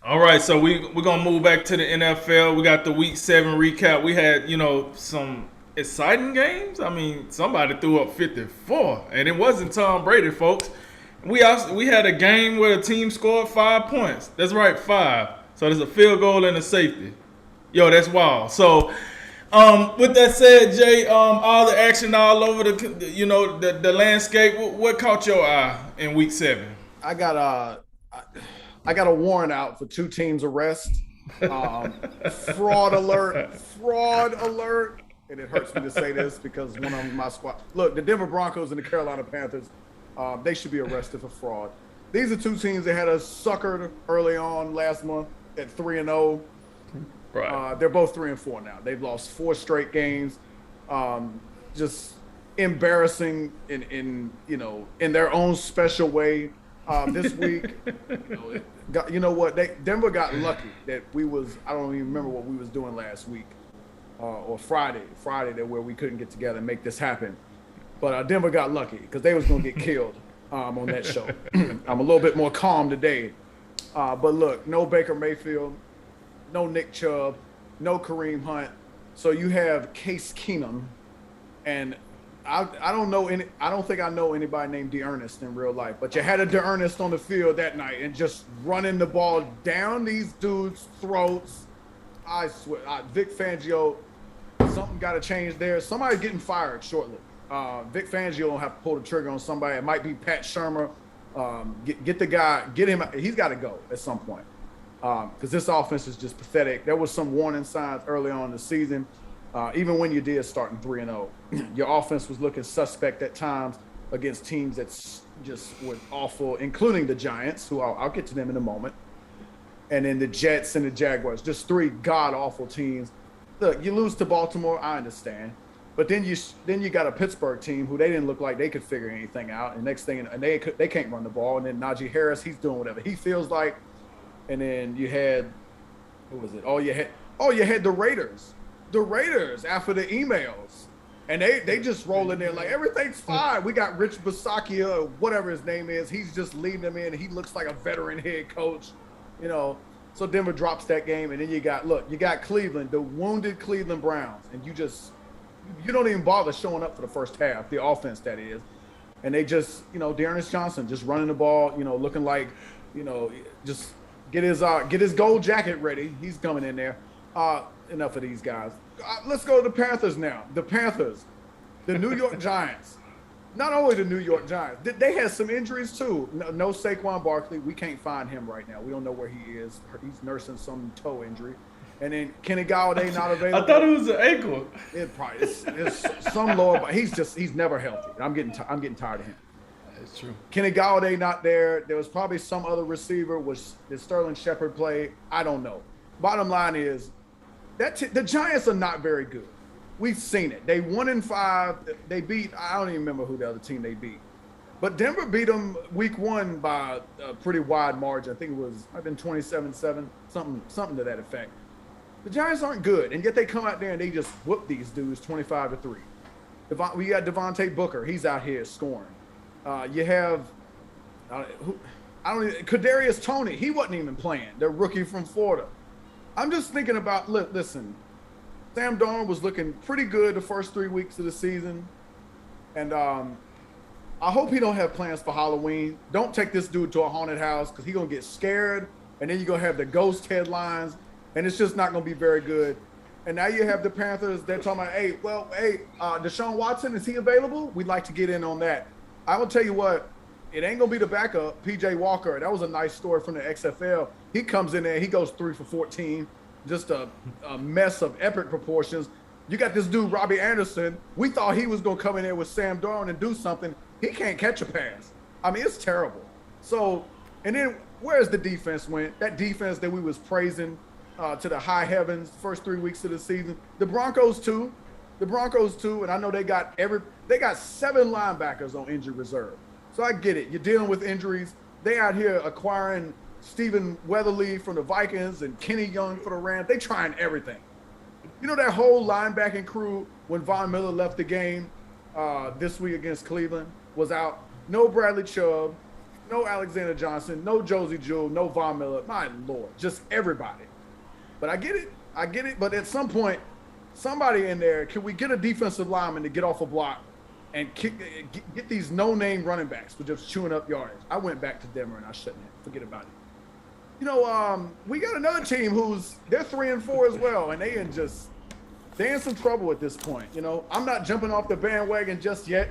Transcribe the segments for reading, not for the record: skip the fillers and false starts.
All right, so we're gonna move back to the NFL. We got the Week 7 recap. We had some exciting games. I mean, somebody threw up 54, and it wasn't Tom Brady, folks. We had a game where the team scored 5 points. That's right, five. So there's a field goal and a safety. Yo, that's wild. So, with that said, Jay, all the action all over the landscape. What caught your eye in Week 7? I got I got a warrant out for two teams arrest. Fraud alert, fraud alert. And it hurts me to say this because one of my squad. Look, the Denver Broncos and the Carolina Panthers, they should be arrested for fraud. These are two teams that had us suckered early on last month at 3-0. Right. They're both 3-4 now. They've lost four straight games. Just embarrassing in their own special way. This week, what? Denver got lucky that I don't even remember what we was doing last week or Friday that where we couldn't get together and make this happen. But Denver got lucky because they was gonna get killed on that show. I'm a little bit more calm today. But look, no Baker Mayfield, no Nick Chubb, no Kareem Hunt. So you have Case Keenum, and I don't know any. I don't think I know anybody named D'Ernest in real life. But you had a D'Ernest on the field that night and just running the ball down these dudes' throats. I swear, Vic Fangio, something got to change there. Somebody's getting fired shortly. Vic Fangio will have to pull the trigger on somebody. It might be Pat Shermer. Get the guy, get him. He's got to go at some point because this offense is just pathetic. There was some warning signs early on in the season. Even when you did starting 3-0, your offense was looking suspect at times against teams that just were awful, including the Giants, who I'll get to them in a moment, and then the Jets and the Jaguars, just three god-awful teams. Look, you lose to Baltimore, I understand, but then you got a Pittsburgh team who they didn't look like they could figure anything out, and next thing, and they can't run the ball, and then Najee Harris, he's doing whatever he feels like, and then you had, who was it? You had the Raiders. The Raiders after the emails, and they just roll in there like everything's fine. We got Rich Bisaccia or whatever his name is. He's just leading them in. He looks like a veteran head coach, So Denver drops that game, and then you got Cleveland, the wounded Cleveland Browns, and you don't even bother showing up for the first half, the offense that is, and they just D'Ernest Johnson just running the ball, looking like just get his gold jacket ready. He's coming in there. Enough of these guys. Let's go to the Panthers now. The Panthers, the New York Giants. Not only the New York Giants, they had some injuries too. No Saquon Barkley. We can't find him right now. We don't know where he is. He's nursing some toe injury. And then Kenny Galladay not available. I thought it was an ankle. It's some lower, but he's never healthy. I'm getting tired of him. That's true. Kenny Galladay not there. There was probably some other receiver. Did Sterling Shepard play? I don't know. Bottom line is, the Giants are not very good. We've seen it. They 1-5. They beat, I don't even remember who the other team they beat. But Denver beat them week 1 by a pretty wide margin. I think it was, I've been 27-7, something to that effect. The Giants aren't good, and yet they come out there and they just whoop these dudes 25-3. We got Devontae Booker. He's out here scoring. You have, Kadarius Toney. He wasn't even playing. The rookie from Florida. I'm just thinking about, listen, Sam Darnold was looking pretty good the first 3 weeks of the season. And I hope he don't have plans for Halloween. Don't take this dude to a haunted house because he's going to get scared. And then you're going to have the ghost headlines. And it's just not going to be very good. And now you have the Panthers. They're talking about, Deshaun Watson, is he available? We'd like to get in on that. I will tell you what. It ain't going to be the backup, P.J. Walker. That was a nice story from the XFL. He comes in there. He goes 3 for 14. Just a mess of epic proportions. You got this dude, Robbie Anderson. We thought he was going to come in there with Sam Darnold and do something. He can't catch a pass. I mean, it's terrible. So, and then where's the defense went? That defense that we was praising to the high heavens first 3 weeks of the season. The Broncos too. And I know they got 7 linebackers on injury reserve. So I get it. You're dealing with injuries. They out here acquiring Stephen Weatherly from the Vikings and Kenny Young for the Rams. They trying everything. That whole linebacking crew when Von Miller left the game this week against Cleveland was out. No Bradley Chubb. no Alexander Johnson, no Josie Jewell, no Von Miller. My Lord, just everybody. But I get it. I get it. But at some point, somebody in there, can we get a defensive lineman to get off a block and get these no-name running backs for just chewing up yards? I went back to Denver and I shut it. Forget about it. We got another team they're 3-4 as well, and they're in some trouble at this point. I'm not jumping off the bandwagon just yet,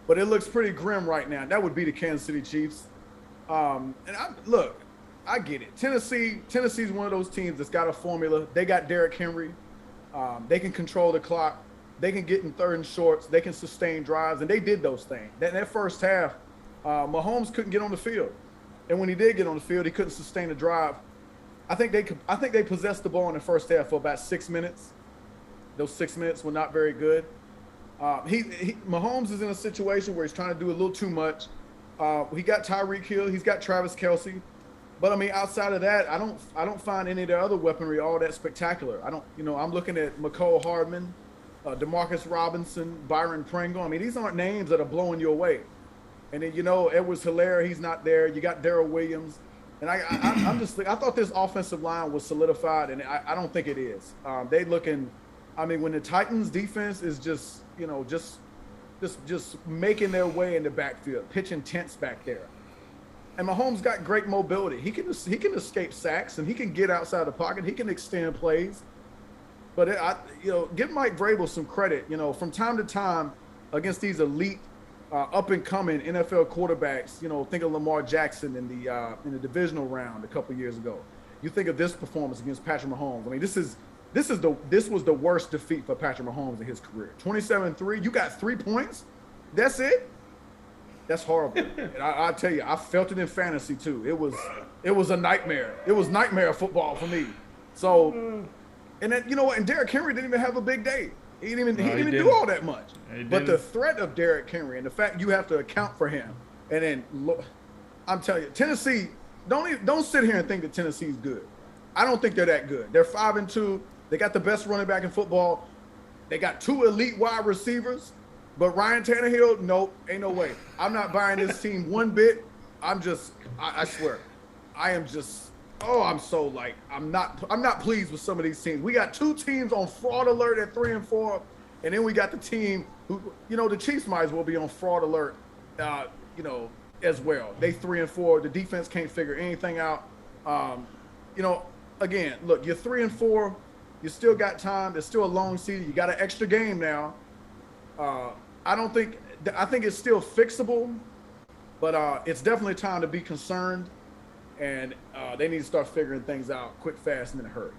but it looks pretty grim right now. That would be the Kansas City Chiefs. I get it. Tennessee's one of those teams that's got a formula. They got Derrick Henry. They can control the clock. They can get in third and shorts. They can sustain drives, and they did those things. That first half, Mahomes couldn't get on the field, and when he did get on the field, he couldn't sustain the drive. I think they possessed the ball in the first half for about 6 minutes. Those 6 minutes were not very good. Mahomes is in a situation where he's trying to do a little too much. He got Tyreek Hill. He's got Travis Kelce. But I mean, outside of that, I don't find any of their other weaponry all that spectacular. I'm looking at McCole Hardman, Demarcus Robinson, Byron Pringle. I mean, these aren't names that are blowing you away. And then Edwards-Helaire, he's not there. You got Darrell Williams, and I thought this offensive line was solidified, and I don't think it is. They looking. I mean, when the Titans defense is just making their way in the backfield, pitching tents back there. And Mahomes got great mobility. He can escape sacks, and he can get outside the pocket. He can extend plays. But give Mike Vrabel some credit. From time to time against these elite, up and coming NFL quarterbacks. Think of Lamar Jackson in the divisional round a couple years ago. You think of this performance against Patrick Mahomes. I mean, this was the worst defeat for Patrick Mahomes in his career. 27-3. You got 3 points. That's it. That's horrible. And I tell you, I felt it in fantasy too. It was a nightmare. It was nightmare football for me. So, and then and Derrick Henry didn't even have a big day. He didn't even do all that much. But the threat of Derrick Henry and the fact you have to account for him, and then look, I'm telling you, Tennessee, don't sit here and think that Tennessee's good. I don't think they're that good. They're 5-2. They got the best running back in football. They got 2 elite wide receivers. But Ryan Tannehill, nope, ain't no way. I'm not buying this team one bit. I swear, I am just, I'm not pleased with some of these teams. We got 2 teams on fraud alert at 3-4, and then we got the team who, the Chiefs might as well be on fraud alert, as well. They 3-4. The defense can't figure anything out. Again, look, you're 3-4. You still got time. There's still a long season. You got an extra game now. I think it's still fixable, but it's definitely time to be concerned, and they need to start figuring things out quick, fast, and in a hurry.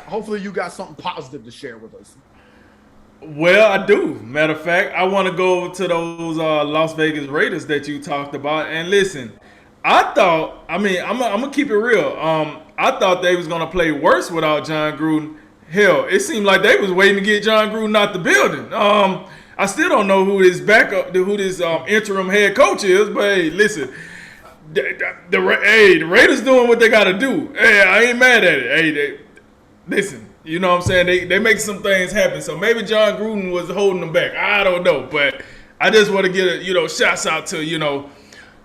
Hopefully you got something positive to share with us. Well, I do. Matter of fact, I want to go over to those Las Vegas Raiders that you talked about. And listen, I'm gonna keep it real. I thought they was gonna play worse without John Gruden. Hell, it seemed like they was waiting to get John Gruden out the building. I still don't know who this interim head coach is, but hey, listen, the Raiders doing what they got to do. Hey, I ain't mad at it. Hey, listen, you know what I'm saying? They make some things happen. So maybe John Gruden was holding them back. I don't know, but I just want to get shouts out to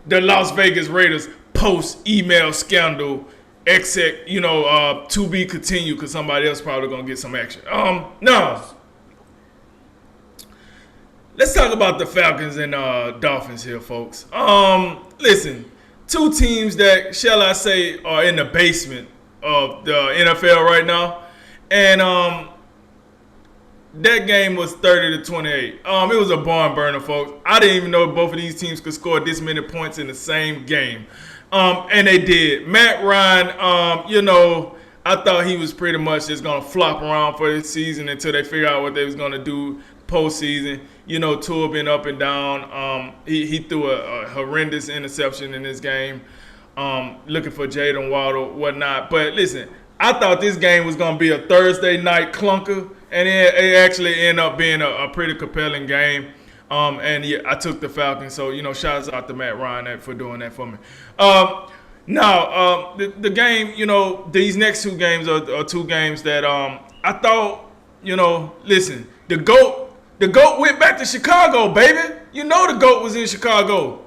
the Las Vegas Raiders post email scandal. Except, to be continued because somebody else probably gonna get some action. Now, let's talk about the Falcons and Dolphins here, folks. Listen, 2 teams that, shall I say, are in the basement of the NFL right now, and that game was 30-28. It was a barn burner, folks. I didn't even know both of these teams could score this many points in the same game. And they did. Matt Ryan, I thought he was pretty much just going to flop around for this season until they figure out what they was going to do postseason. Tua been up and down. He threw a horrendous interception in this game, looking for Jayden Waddle, whatnot. But listen, I thought this game was going to be a Thursday night clunker, and it actually ended up being a pretty compelling game. And yeah, I took the Falcons, so shouts out to Matt Ryan for doing that for me. Now the game, these next 2 games are 2 games that I thought, listen, the GOAT The GOAT went back to Chicago, baby. You know the GOAT was in Chicago.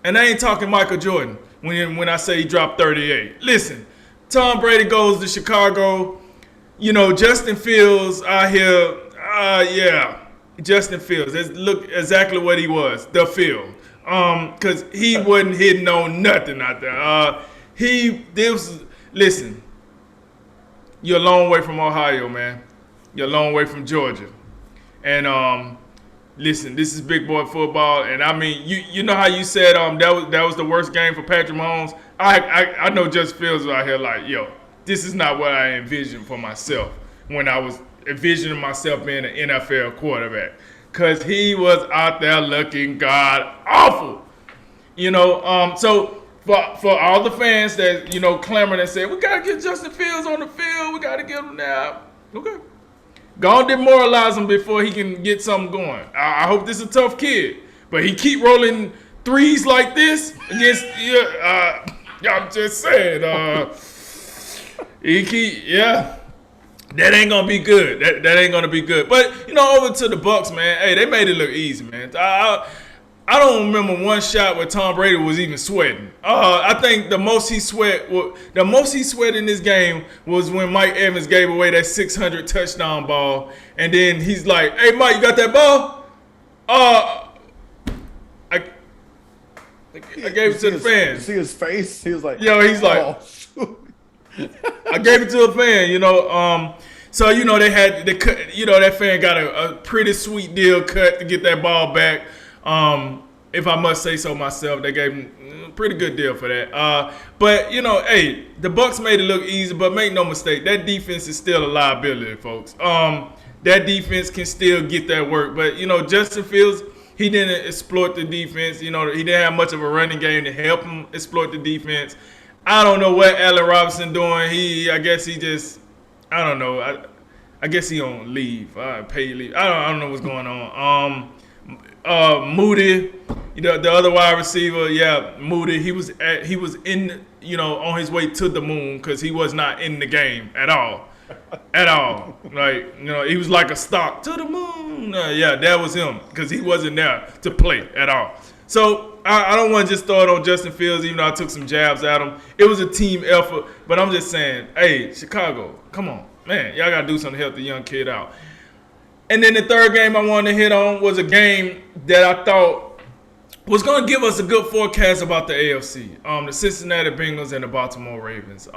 And I ain't talking Michael Jordan when I say he dropped 38. Listen, Tom Brady goes to Chicago. You know, Justin Fields out here. Justin Fields. Look exactly what he was. The field. Because he wasn't hitting on nothing out there. Listen, you're a long way from Ohio, man. You're a long way from Georgia. And listen, this is big boy football, and I mean, you know how you said that was the worst game for Patrick Mahomes. I know Justin Fields was out here like, yo, this is not what I envisioned for myself when I was envisioning myself being an NFL quarterback, because he was out there looking god awful, you know. So for all the fans that clamored and said we gotta get Justin Fields on the field, we gotta get him now. Okay. Go and demoralize him before he can get something going. I hope this is a tough kid, but he keep rolling threes like this against. I'm just saying. That ain't gonna be good. That ain't gonna be good. But over to the Bucks, man. Hey, they made it look easy, man. I don't remember one shot where Tom Brady was even sweating. I think the most he sweat in this game was when Mike Evans gave away that 600 touchdown ball, and then he's like, "Hey, Mike, you got that ball?" I gave it to the fans. See his face? He was like, he's like, I gave it to a fan, So they had cut. That fan got a pretty sweet deal cut to get that ball back. If I must say so myself, they gave him a pretty good deal for that. But hey, the Bucks made it look easy, but make no mistake, that defense is still a liability, folks. That defense can still get that work, but Justin Fields, he didn't exploit the defense. He didn't have much of a running game to help him exploit the defense. I don't know what Allen Robinson doing. I guess he just, I don't know. I guess he on leave, paid leave. I don't know what's going on. Moody, the other wide receiver, Moody. He was in, on his way to the moon because he was not in the game at all. Like, he was like a stock to the moon. That was him because he wasn't there to play at all. So I don't want to just throw it on Justin Fields, even though I took some jabs at him. It was a team effort, but I'm just saying, hey, Chicago, come on, man, y'all gotta do something to help the young kid out. And then the third game I wanted to hit on was a game that I thought was going to give us a good forecast about the AFC. The Cincinnati Bengals and the Baltimore Ravens.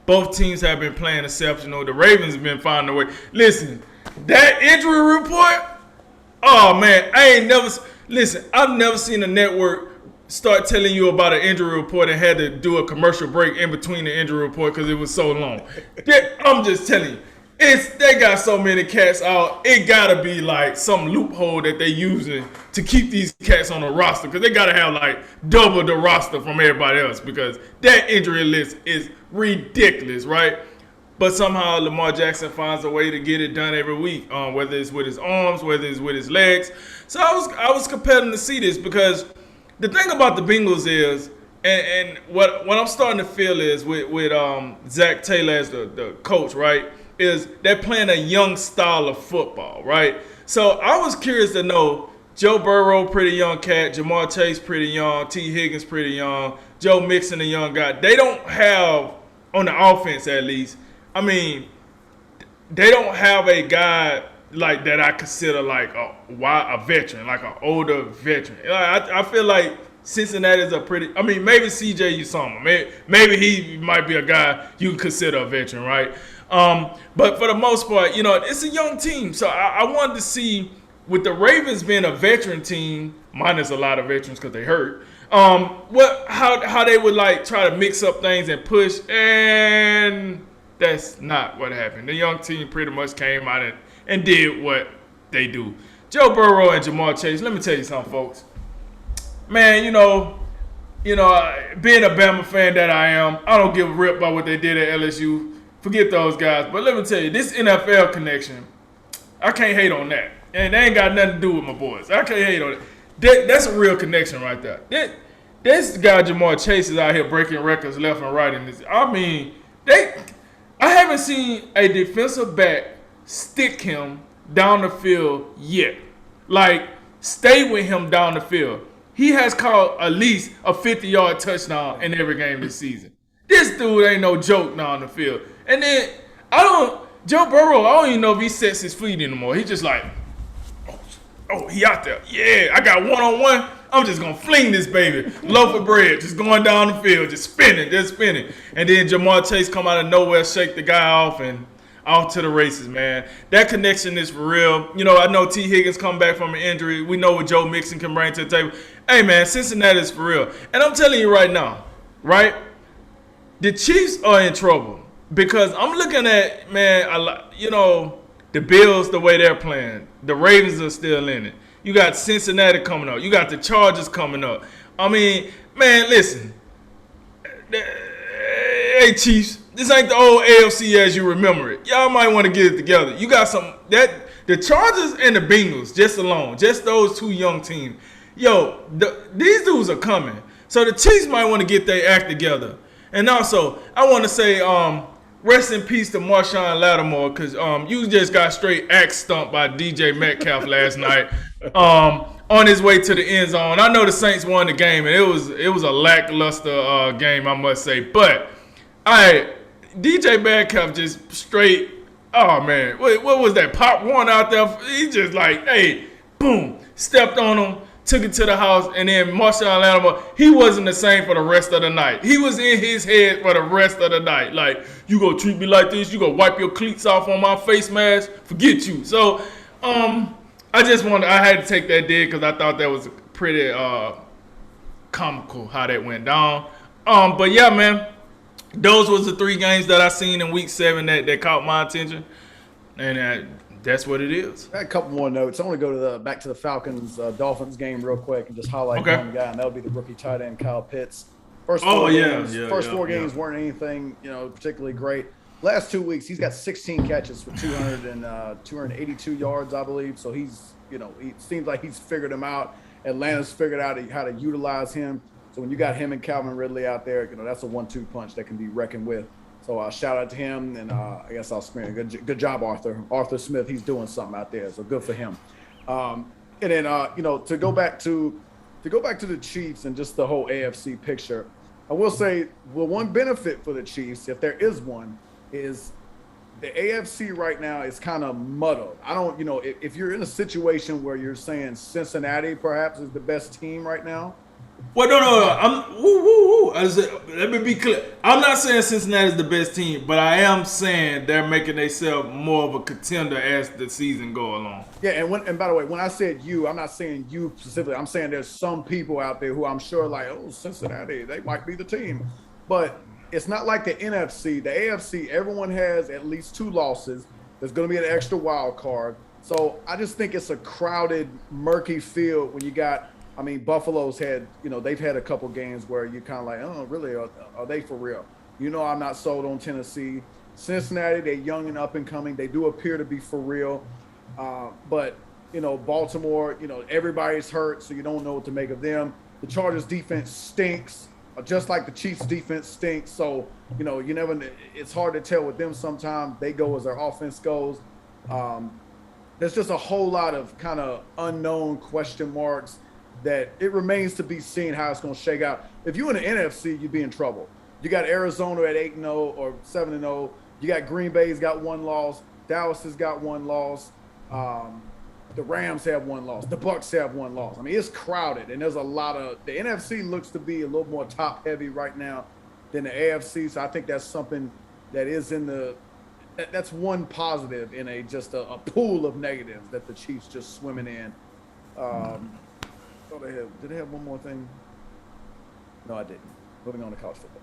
Both teams have been playing exceptional. The Ravens have been finding a way. Listen, that injury report, oh, man, I've never seen a network start telling you about an injury report and had to do a commercial break in between the injury report because it was so long. I'm just telling you. They got so many cats out. It gotta be like some loophole that they using to keep these cats on the roster, because they gotta have like double the roster from everybody else, because that injury list is ridiculous, right? But somehow Lamar Jackson finds a way to get it done every week, whether it's with his arms, whether it's with his legs. So I was compelled to see this, because the thing about the Bengals is, and what I'm starting to feel is with Zach Taylor as the coach, right? Is they're playing a young style of football, right? So I was curious to know, Joe Burrow, pretty young cat, Jamar Chase, pretty young, T. Higgins, pretty young, Joe Mixon, a young guy. They don't have, on the offense at least, I mean, they don't have a guy like that I consider like a veteran, like an older veteran. I feel like Cincinnati's maybe C.J. Usama. Maybe he might be a guy you can consider a veteran, right? But for the most part, it's a young team. So I wanted to see, with the Ravens being a veteran team, minus a lot of veterans because they hurt, how they would like try to mix up things and push. And that's not what happened. The young team pretty much came out and did what they do. Joe Burrow and Jamar Chase, let me tell you something, folks. Man, being a Bama fan that I am, I don't give a rip about what they did at LSU. Forget those guys. But let me tell you, this NFL connection, I can't hate on that. And they ain't got nothing to do with my boys. I can't hate on it. That's a real connection right there. This guy Jamar Chase is out here breaking records left and right in this. I mean, I haven't seen a defensive back stick him down the field yet. Like, stay with him down the field. He has caught at least a 50-yard touchdown in every game this season. This dude ain't no joke down the field. And then, Joe Burrow, I don't even know if he sets his feet anymore. He just like, oh, he out there. Yeah, I got one-on-one. I'm just going to fling this baby. Loaf of bread, just going down the field, just spinning. And then Jamar Chase come out of nowhere, shake the guy off, and off to the races, man. That connection is for real. You know, I know T. Higgins come back from an injury. We know what Joe Mixon can bring to the table. Hey, man, Cincinnati is for real. And I'm telling you right now, right, the Chiefs are in trouble because I'm looking at, man, the Bills, the way they're playing. The Ravens are still in it. You got Cincinnati coming up. You got the Chargers coming up. I mean, man, listen. Hey, Chiefs, this ain't the old AFC as you remember it. Y'all might want to get it together. You got the Chargers and the Bengals just alone, just those two young teams. Yo, these dudes are coming. So the Chiefs might want to get their act together. And also, I want to say, rest in peace to Marshawn Lattimore, because you just got straight axe stumped by DJ Metcalf last night on his way to the end zone. I know the Saints won the game, and it was a lackluster game, I must say. But DJ Metcalf just straight, oh man, what was that? Pop one out there. He just like, hey, boom, stepped on him. Took it to the house, and then Marshawn Lattimore, he wasn't the same for the rest of the night. He was in his head for the rest of the night. Like, you gonna treat me like this? You gonna wipe your cleats off on my face mask? Forget you. So, I had to take that dig because I thought that was pretty comical how that went down. But yeah, man, those was the 3 games that I seen in Week 7 that caught my attention, and that's what it is. I got a couple more notes. I want to go back to the Falcons Dolphins game real quick and just highlight one guy, and that'll be the rookie tight end Kyle Pitts. First four games weren't anything particularly great. Last 2 weeks he's got 16 catches for 282 yards, I believe. So he's he seems like he's figured him out. Atlanta's figured out how to utilize him. So when you got him and Calvin Ridley out there, that's a 1-2 punch that can be reckoned with. So shout out to him, and I guess I'll screen it. Good job, Arthur. Arthur Smith, he's doing something out there, so good for him. And then to go back to the Chiefs and just the whole AFC picture, I will say, well, one benefit for the Chiefs, if there is one, is the AFC right now is kind of muddled. I don't, if you're in a situation where you're saying Cincinnati perhaps is the best team right now. Well, no. Let me be clear. I'm not saying Cincinnati is the best team, but I am saying they're making themselves more of a contender as the season go along. Yeah, and by the way, when I said you, I'm not saying you specifically. I'm saying there's some people out there who I'm sure like, oh, Cincinnati, they might be the team. But it's not like the NFC. The AFC, everyone has at least 2 losses. There's going to be an extra wild card. So I just think it's a crowded, murky field when you got – Buffalo's had, they've had a couple games where you're kind of like, oh, really, are they for real? I'm not sold on Tennessee. Cincinnati, they're young and up and coming. They do appear to be for real. But Baltimore, everybody's hurt, so you don't know what to make of them. The Chargers defense stinks, just like the Chiefs defense stinks. So, you never, it's hard to tell with them sometimes. They go as their offense goes. There's just a whole lot of kind of unknown question marks that it remains to be seen how it's going to shake out. If you're in the NFC, you'd be in trouble. You got Arizona at 8-0 or 7-0. You got Green Bay's got 1 loss. Dallas has got 1 loss. The Rams have 1 loss. The Bucs have 1 loss. It's crowded, and there's a lot of – the NFC looks to be a little more top-heavy right now than the AFC, so I think that's something that is in the – that's one positive in a pool of negatives that the Chiefs just swimming in. Did they have one more thing? No, I didn't. Moving on to college football.